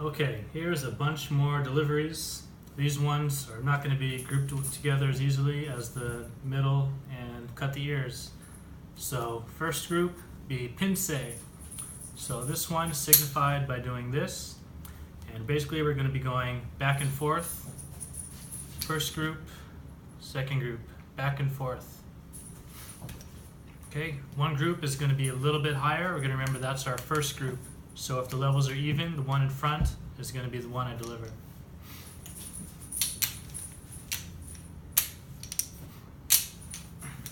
Okay, here's a bunch more deliveries. These ones are not going to be grouped together as easily as the middle and cut the ears. So first group be pince. So this one is signified by doing this, and basically we're going to be going back and forth. First group, second group, back and forth. Okay, one group is going to be a little bit higher. We're going to remember that's our first group. So if the levels are even, the one in front is going to be the one I deliver.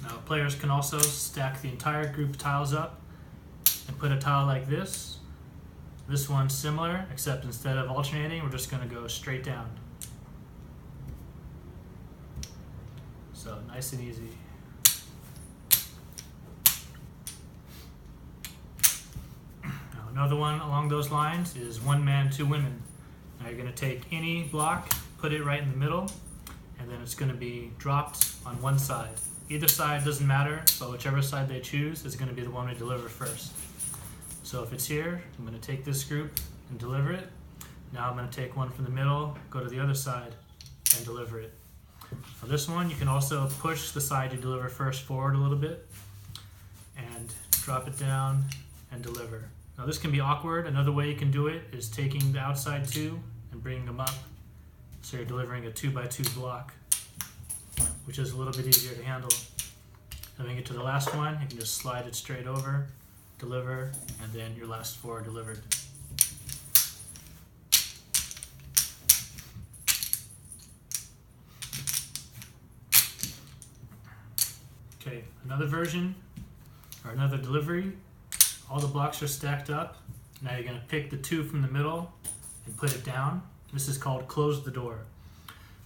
Now players can also stack the entire group of tiles up and put a tile like this. This one's similar, except instead of alternating, we're just going to go straight down. So nice and easy. Another one along those lines is one man, two women. Now you're going to take any block, put it right in the middle, and then it's going to be dropped on one side. Either side doesn't matter, but whichever side they choose is going to be the one we deliver first. So if it's here, I'm going to take this group and deliver it. Now I'm going to take one from the middle, go to the other side, and deliver it. For this one, you can also push the side you deliver first forward a little bit, and drop it down and deliver. Now this can be awkward. Another way you can do it is taking the outside two and bringing them up. So you're delivering a 2x2 block, which is a little bit easier to handle. Then when you get to the last one, you can just slide it straight over, deliver, and then your last four are delivered. Okay, another version, or another delivery. All the blocks are stacked up. Now you're going to pick the two from the middle and put it down. This is called close the door.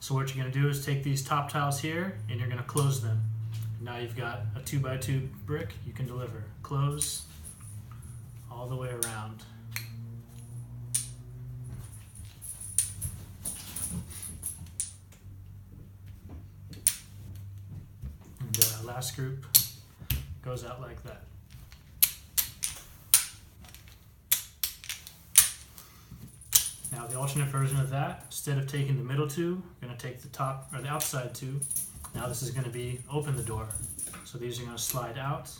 So what you're going to do is take these top tiles here and you're going to close them. Now you've got a 2x2 brick you can deliver. Close all the way around. And the last group goes out like that. Now the alternate version of that, instead of taking the middle two, we're going to take the top or the outside two. Now this is going to be open the door. So these are going to slide out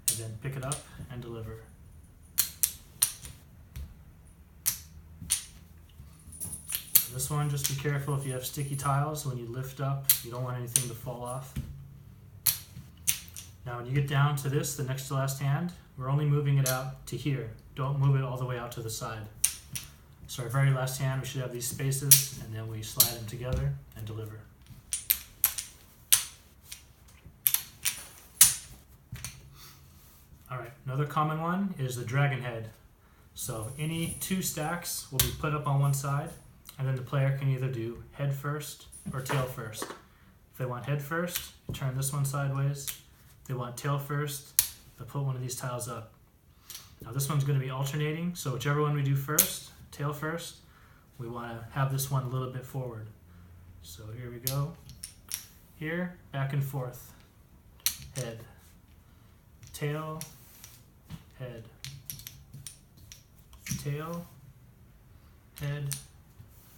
and then pick it up and deliver. For this one, just be careful if you have sticky tiles when you lift up, you don't want anything to fall off. Now when you get down to this, the next to last hand, we're only moving it out to here. Don't move it all the way out to the side. So our very last hand, we should have these spaces, and then we slide them together and deliver. Alright, another common one is the dragon head. So any two stacks will be put up on one side, and then the player can either do head first or tail first. If they want head first, turn this one sideways. If they want tail first, they'll put one of these tiles up. Now this one's going to be alternating, so whichever one we do first, tail first, we want to have this one a little bit forward. So here we go. Here, back and forth. Head, tail, head, tail, head,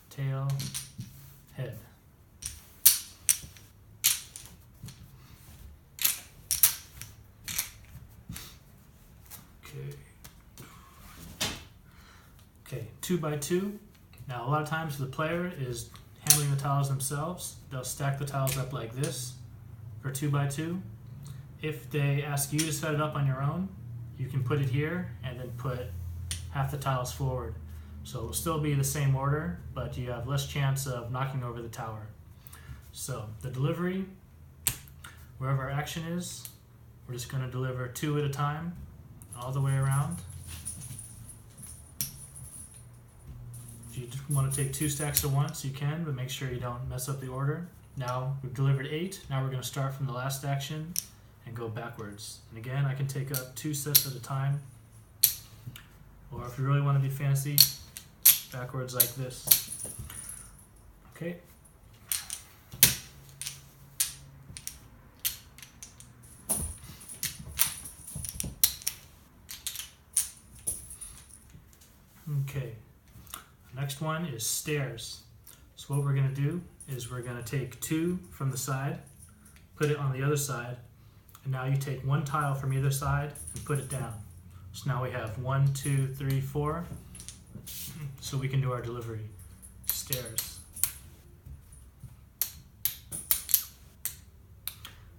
tail, head. Okay, 2x2. Now a lot of times the player is handling the tiles themselves. They'll stack the tiles up like this for 2x2. If they ask you to set it up on your own, you can put it here and then put half the tiles forward. So it will still be the same order, but you have less chance of knocking over the tower. So the delivery, wherever our action is, we're just going to deliver two at a time, all the way around. If you want to take two stacks at once, you can, but make sure you don't mess up the order. Now we've delivered 8. Now we're going to start from the last action and go backwards. And again, I can take up 2 sets at a time. Or if you really want to be fancy, backwards like this. Okay. Okay. Next one is stairs. So what we're going to do is we're going to take 2 from the side, put it on the other side, and now you take 1 tile from either side and put it down. So now we have 1, 2, 3, 4. So we can do our delivery. Stairs.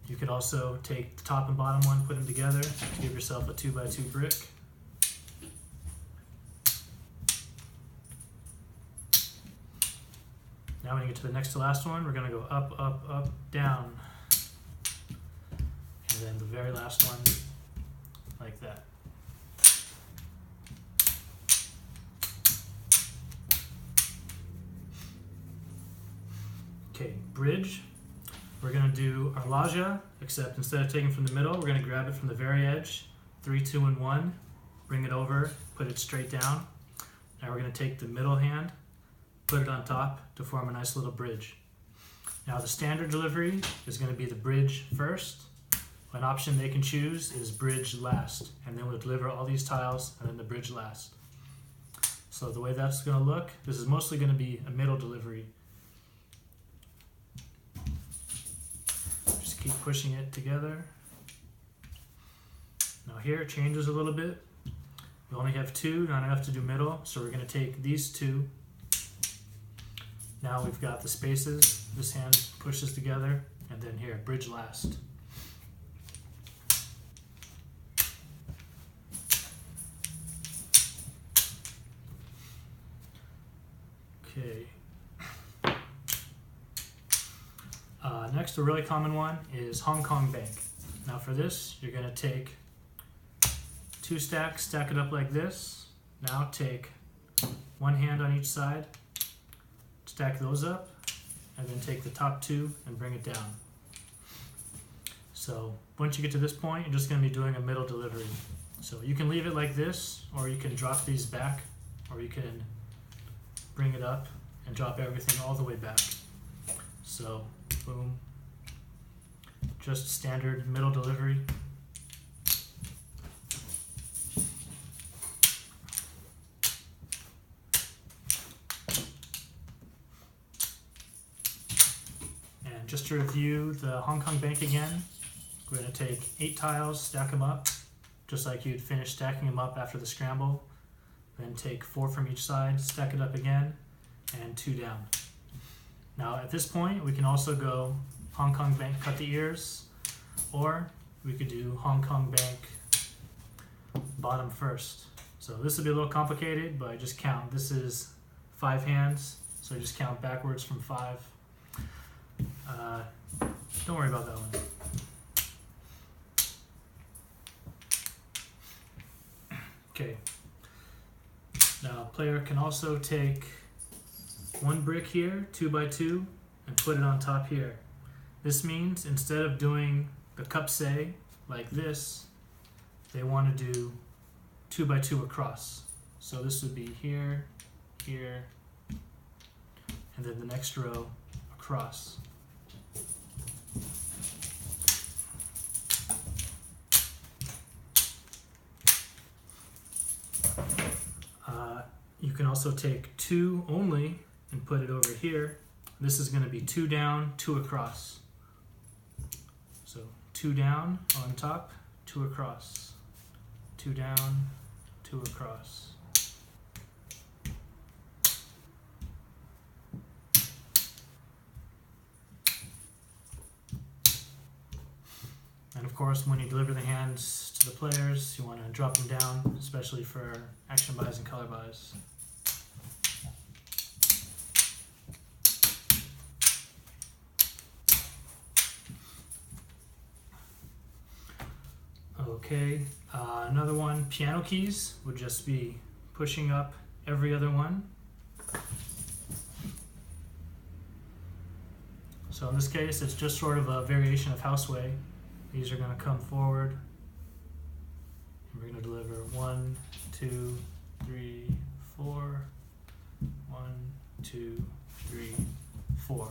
You could also take the top and bottom one, put them together to give yourself a 2x2 brick. Now when you get to the next to last one, we're going to go up, up, up, down. And then the very last one, like that. Okay, bridge. We're going to do our loggia, except instead of taking from the middle, we're going to grab it from the very edge, 3, 2, and 1, bring it over, put it straight down. Now we're going to take the middle hand, put it on top to form a nice little bridge. Now the standard delivery is going to be the bridge first. An option they can choose is bridge last, and then we'll deliver all these tiles and then the bridge last. So the way that's going to look, this is mostly going to be a middle delivery. Just keep pushing it together. Now here it changes a little bit. We only have 2, not enough to do middle, so we're going to take these 2. Now we've got the spaces. This hand pushes together, and then here, bridge last. Okay. Next, a really common one is Hong Kong Bank. Now for this, you're going to take 2 stacks, stack it up like this. Now take 1 hand on each side, stack those up, and then take the top 2 and bring it down. So once you get to this point, you're just going to be doing a middle delivery. So you can leave it like this, or you can drop these back, or you can bring it up and drop everything all the way back. So boom, just standard middle delivery. And just to review the Hong Kong Bank again, we're going to take 8 tiles, stack them up, just like you'd finish stacking them up after the scramble. Then take 4 from each side, stack it up again, and 2 down. Now at this point, we can also go Hong Kong Bank, cut the ears, or we could do Hong Kong Bank bottom first. So this will be a little complicated, but just count. This is 5 hands, so just count backwards from 5. Don't worry about that one. Okay. Now a player can also take 1 brick here, 2x2, and put it on top here. This means instead of doing the cupse like this, they want to do 2x2 across. So this would be here, here, and then the next row across. You can also take 2 only and put it over here. This is going to be 2 down, 2 across. So 2 down on top, 2 across. 2 down, 2 across. And of course, when you deliver the hands to the players, you want to drop them down, especially for action buys and color buys. Okay, another one, piano keys, would just be pushing up every other one. So in this case, it's just sort of a variation of houseway. These are going to come forward, and we're going to deliver 1, 2, 3, 4, 1, 2, 3, 4.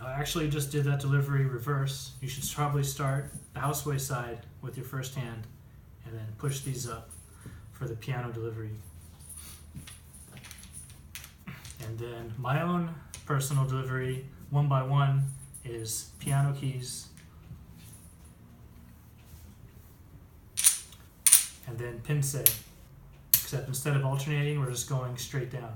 I actually just did that delivery reverse. You should probably start the houseway side with your first hand and then push these up. for the piano delivery. And then my own personal delivery, 1 by 1, is piano keys, and then pince, except instead of alternating, we're just going straight down.